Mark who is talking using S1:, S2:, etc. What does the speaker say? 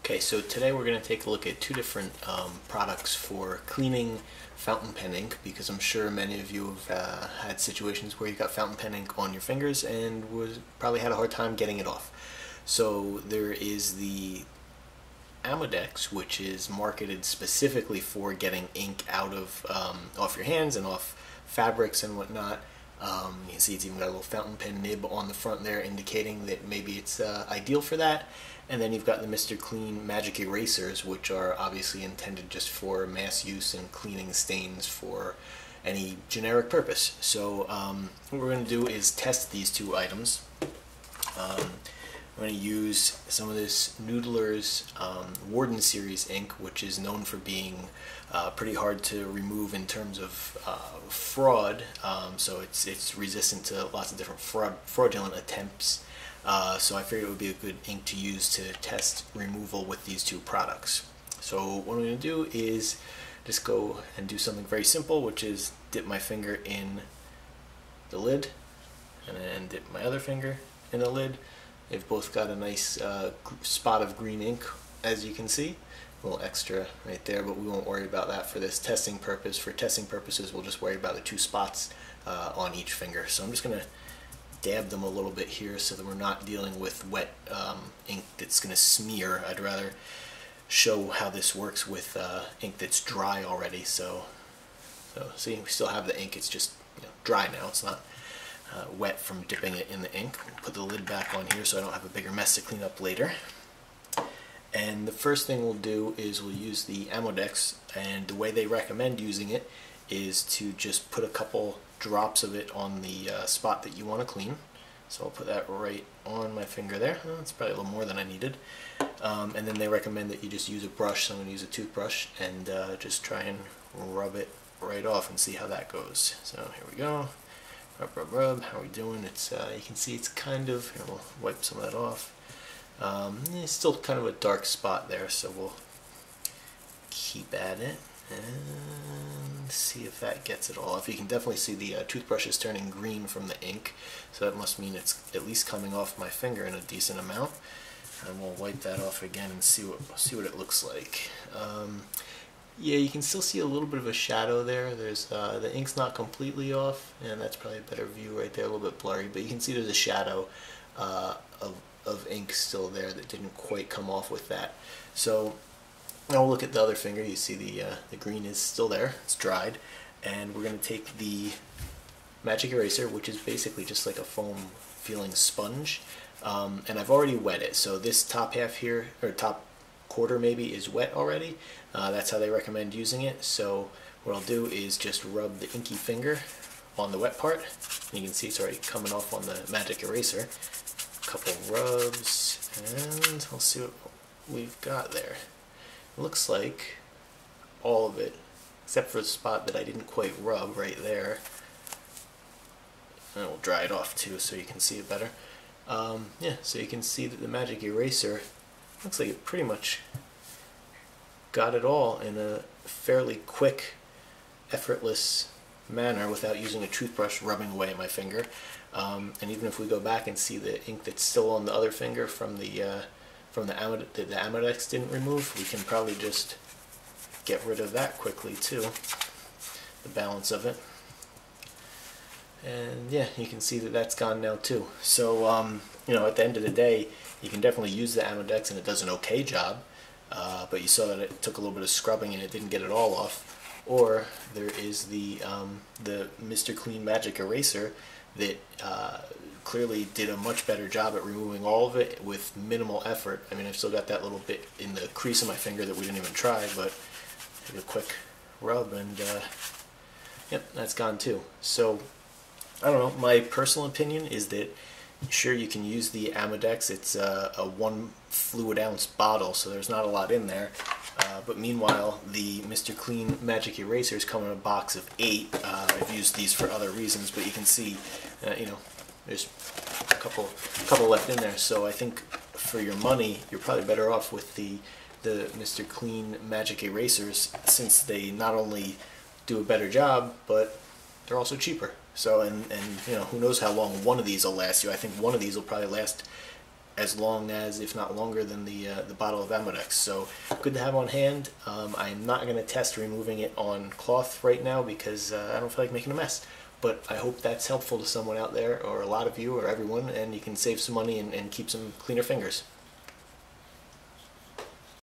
S1: Okay, so today we're going to take a look at two different products for cleaning fountain pen ink, because I'm sure many of you have had situations where you got fountain pen ink on your fingers and probably had a hard time getting it off. So there is the Amodex, which is marketed specifically for getting ink out of off your hands and off fabrics and whatnot. You can see it's even got a little fountain pen nib on the front there, indicating that maybe it's ideal for that. And then you've got the Mr. Clean Magic Erasers, which are obviously intended just for mass use and cleaning stains for any generic purpose. So what we're going to do is test these two items. I'm going to use some of this Noodler's Warden Series ink, which is known for being pretty hard to remove in terms of fraud. So it's resistant to lots of different fraudulent attempts. So I figured it would be a good ink to use to test removal with these two products. So what I'm going to do is just go and do something very simple, which is dip my finger in the lid and then dip my other finger in the lid. They've both got a nice spot of green ink, as you can see. A little extra right there, but we won't worry about that for this testing purpose. For testing purposes, we'll just worry about the two spots on each finger. So I'm just going to dab them a little bit here so that we're not dealing with wet ink that's going to smear. I'd rather show how this works with ink that's dry already. So see, we still have the ink, it's just dry now. It's not wet from dipping it in the ink. We'll put the lid back on here so I don't have a bigger mess to clean up later. And the first thing we'll do is we'll use the Amodex, and the way they recommend using it is to just put a couple drops of it on the spot that you want to clean. So I'll put that right on my finger there. That's probably a little more than I needed. And then they recommend that you just use a brush, so I'm going to use a toothbrush and just try and rub it right off and see how that goes. So here we go. Rub, rub, rub. How are we doing? It's you can see it's kind of, here, we'll wipe some of that off. It's still kind of a dark spot there, so we'll keep at it and see if that gets it all off. You can definitely see the toothbrush is turning green from the ink, so that must mean it's at least coming off my finger in a decent amount. And we'll wipe that off again and see what it looks like. Yeah, you can still see a little bit of a shadow there. There's the ink's not completely off, and that's probably a better view right there, a little bit blurry, but you can see there's a shadow of ink still there that didn't quite come off with that. So now we'll look at the other finger. You see the green is still there, it's dried, and we're going to take the Magic Eraser, which is basically just like a foam feeling sponge, and I've already wet it. So this top half here, or top quarter maybe, is wet already. That's how they recommend using it. So what I'll do is just rub the inky finger on the wet part. You can see it's already coming off on the Magic Eraser. A couple rubs, and we'll see what we've got there. It looks like all of it, except for the spot that I didn't quite rub right there. And we'll dry it off too so you can see it better. Yeah, so you can see that the Magic Eraser looks like it pretty much got it all in a fairly quick, effortless manner without using a toothbrush rubbing away at my finger. And even if we go back and see the ink that's still on the other finger from the Amodex didn't remove, we can probably just get rid of that quickly too, the balance of it. And yeah, you can see that that's gone now too. So at the end of the day, you can definitely use the Amodex and it does an okay job, but you saw that it took a little bit of scrubbing and it didn't get it all off. Or there is the Mr. Clean Magic Eraser that clearly did a much better job at removing all of it with minimal effort. I mean, I've still got that little bit in the crease of my finger that we didn't even try, but take a quick rub and yep, that's gone too. So I don't know, my personal opinion is that sure, you can use the Amodex. It's a 1 fluid ounce bottle, so there's not a lot in there. But meanwhile, the Mr. Clean Magic Erasers come in a box of 8. I've used these for other reasons, but you can see, there's a couple left in there. So I think for your money, you're probably better off with the Mr. Clean Magic Erasers, since they not only do a better job, but they're also cheaper. So, and who knows how long one of these will last you. I think one of these will probably last as long as, if not longer than, the bottle of Amodex. So good to have on hand. I'm not going to test removing it on cloth right now because I don't feel like making a mess. But I hope that's helpful to someone out there, or a lot of you, or everyone, and you can save some money and keep some cleaner fingers.